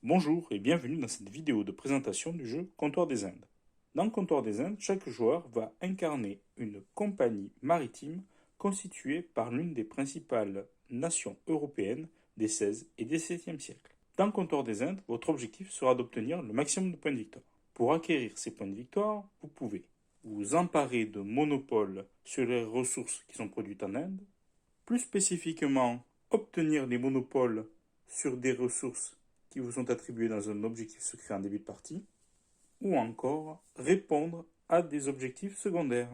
Bonjour et bienvenue dans cette vidéo de présentation du jeu Comptoir des Indes. Dans Comptoir des Indes, chaque joueur va incarner une compagnie maritime constituée par l'une des principales nations européennes des XVIe et XVIIe siècles. Dans Comptoir des Indes, votre objectif sera d'obtenir le maximum de points de victoire. Pour acquérir ces points de victoire, vous pouvez vous emparer de monopoles sur les ressources qui sont produites en Inde, plus spécifiquement obtenir les monopoles sur des ressources qui vous sont attribuées dans un objectif secret en début de partie, ou encore répondre à des objectifs secondaires.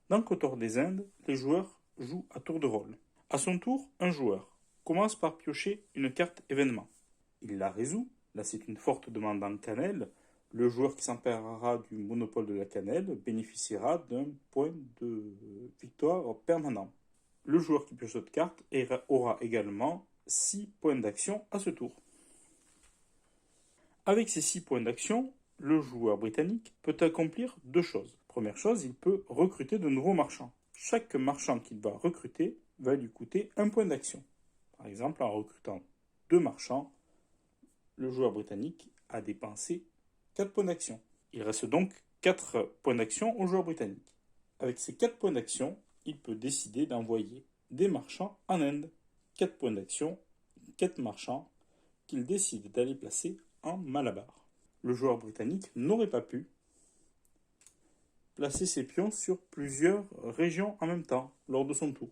Dans Comptoir des Indes, les joueurs jouent à tour de rôle. À son tour, un joueur commence par piocher une carte événement. Il la résout, là c'est une forte demande en cannelle. Le joueur qui s'emparera du monopole de la cannelle bénéficiera d'un point de victoire permanent. Le joueur qui pioche cette carte aura également 6 points d'action à ce tour. Avec ces 6 points d'action, le joueur britannique peut accomplir deux choses. Première chose, il peut recruter de nouveaux marchands. Chaque marchand qu'il va recruter va lui coûter un point d'action. Par exemple, en recrutant 2 marchands, le joueur britannique a dépensé 4 points d'action. Il reste donc 4 points d'action au joueur britannique. Avec ces 4 points d'action, il peut décider d'envoyer des marchands en Inde. 4 points d'action, 4 marchands qu'il décide d'aller placer en Malabar. Le joueur britannique n'aurait pas pu placer ses pions sur plusieurs régions en même temps lors de son tour.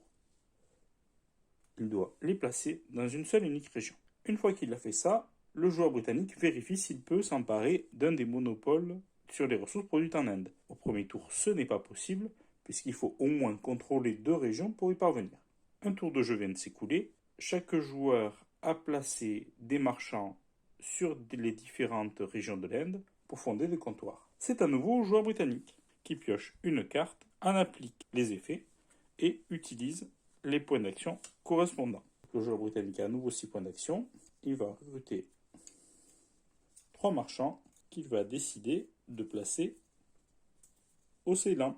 Il doit les placer dans une seule et unique région. Une fois qu'il a fait ça, le joueur britannique vérifie s'il peut s'emparer d'un des monopoles sur les ressources produites en Inde. Au premier tour, ce n'est pas possible, puisqu'il faut au moins contrôler 2 régions pour y parvenir. Un tour de jeu vient de s'écouler. Chaque joueur a placé des marchands sur les différentes régions de l'Inde pour fonder des comptoirs. C'est à nouveau au joueur britannique qui pioche une carte, en applique les effets et utilise les points d'action correspondants. Le joueur britannique a à nouveau 6 points d'action. Il va recruter 3 marchands qu'il va décider de placer au Ceylan.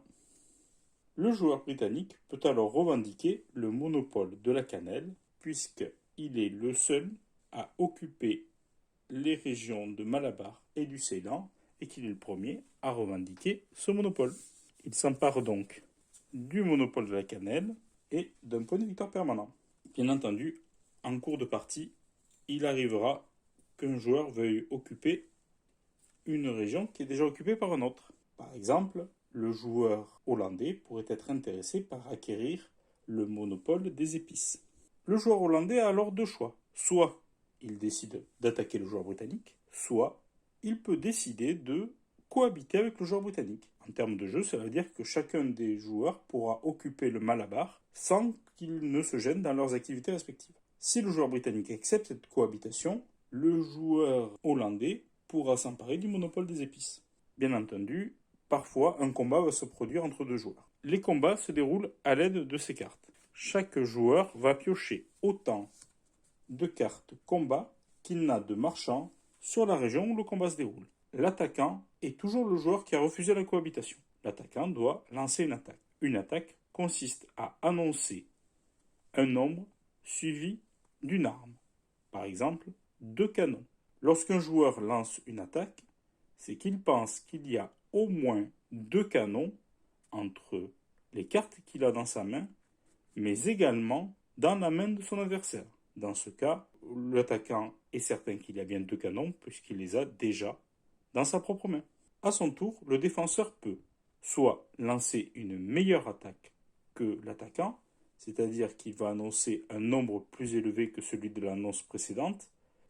Le joueur britannique peut alors revendiquer le monopole de la cannelle, puisqu'il est le seul à occuper les régions de Malabar et du Ceylan, et qu'il est le premier à revendiquer ce monopole. Il s'empare donc du monopole de la cannelle et d'un point de victoire permanent. Bien entendu, en cours de partie, il arrivera qu'un joueur veuille occuper une région qui est déjà occupée par un autre. Par exemple, le joueur hollandais pourrait être intéressé par acquérir le monopole des épices. Le joueur hollandais a alors 2 choix. Soit il décide d'attaquer le joueur britannique, soit il peut décider de cohabiter avec le joueur britannique. En termes de jeu, ça veut dire que chacun des joueurs pourra occuper le Malabar sans qu'ils ne se gênent dans leurs activités respectives. Si le joueur britannique accepte cette cohabitation, le joueur hollandais pourra s'emparer du monopole des épices. Bien entendu, parfois un combat va se produire entre 2 joueurs. Les combats se déroulent à l'aide de ces cartes. Chaque joueur va piocher autant de cartes combat qu'il n'a de marchands sur la région où le combat se déroule. L'attaquant est toujours le joueur qui a refusé la cohabitation. L'attaquant doit lancer une attaque. Une attaque consiste à annoncer un nombre suivi d'une arme. Par exemple, 2 canons. Lorsqu'un joueur lance une attaque, c'est qu'il pense qu'il y a au moins 2 canons entre les cartes qu'il a dans sa main, mais également dans la main de son adversaire. Dans ce cas, l'attaquant est certain qu'il y a bien 2 canons puisqu'il les a déjà dans sa propre main. À son tour, le défenseur peut soit lancer une meilleure attaque que l'attaquant, c'est-à-dire qu'il va annoncer un nombre plus élevé que celui de l'annonce précédente.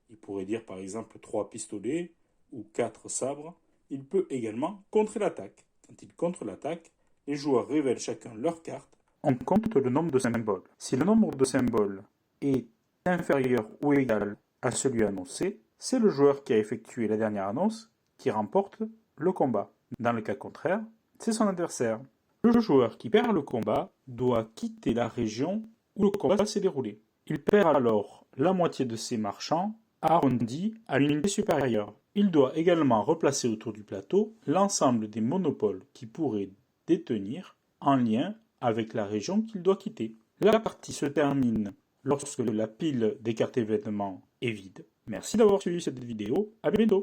Il pourrait dire par exemple 3 pistolets ou 4 sabres. Il peut également contrer l'attaque. Quand il contre l'attaque, les joueurs révèlent chacun leur carte. On compte le nombre de symboles. Si le nombre de symboles est inférieur ou égal à celui annoncé, c'est le joueur qui a effectué la dernière annonce qui remporte le combat. Dans le cas contraire, c'est son adversaire. Le joueur qui perd le combat doit quitter la région où le combat s'est déroulé. Il perd alors la moitié de ses marchands arrondis à l'unité supérieure. Il doit également replacer autour du plateau l'ensemble des monopoles qu'il pourrait détenir en lien avec la région qu'il doit quitter. La partie se termine lorsque la pile des cartes événements est vide. Merci d'avoir suivi cette vidéo, à bientôt.